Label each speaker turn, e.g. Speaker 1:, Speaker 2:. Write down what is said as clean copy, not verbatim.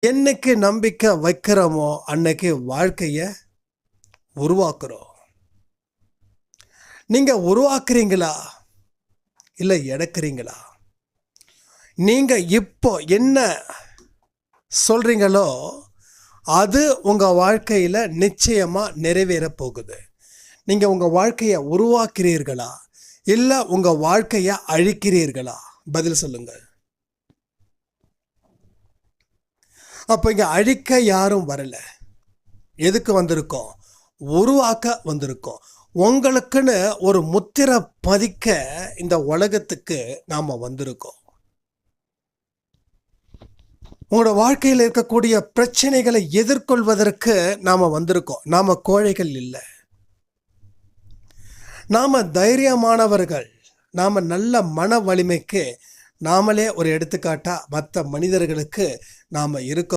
Speaker 1: என்னைக்கு நம்பிக்கை வைக்கிறோமோ அன்னைக்கு வாழ்க்கைய உருவாக்குறோம். நீங்க உருவாக்குறீங்களா இல்லை எடுக்கிறீங்களா? நீங்க இப்போ என்ன சொல்றீங்களோ அது உங்க வாழ்க்கையில நிச்சயமா நிறைவேற போகுது. நீங்க உங்க வாழ்க்கையை உருவாக்குறீர்களா இல்ல உங்க வாழ்க்கையை அழிக்கிறீர்களா? பதில் சொல்லுங்க. அப்ப இங்க அழிக்க யாரும் வரல. எதுக்கு வந்திருக்கோம்? உருவாக்க வந்திருக்கோம். உங்களுக்குன்னு ஒரு முத்திரை பதிக்க இந்த உலகத்துக்கு நாம வந்திருக்கோம். உங்களோட வாழ்க்கையில் இருக்கக்கூடிய பிரச்சனைகளை எதிர்கொள்வதற்கு நாம வந்திருக்கோம். நாம கோழைகள் இல்லை, நாம தைரியமானவர்கள். நாம நல்ல மன வலிமைக்கு நாமளே ஒரு எடுத்துக்காட்டா மற்ற மனிதர்களுக்கு நாம இருக்கோம்.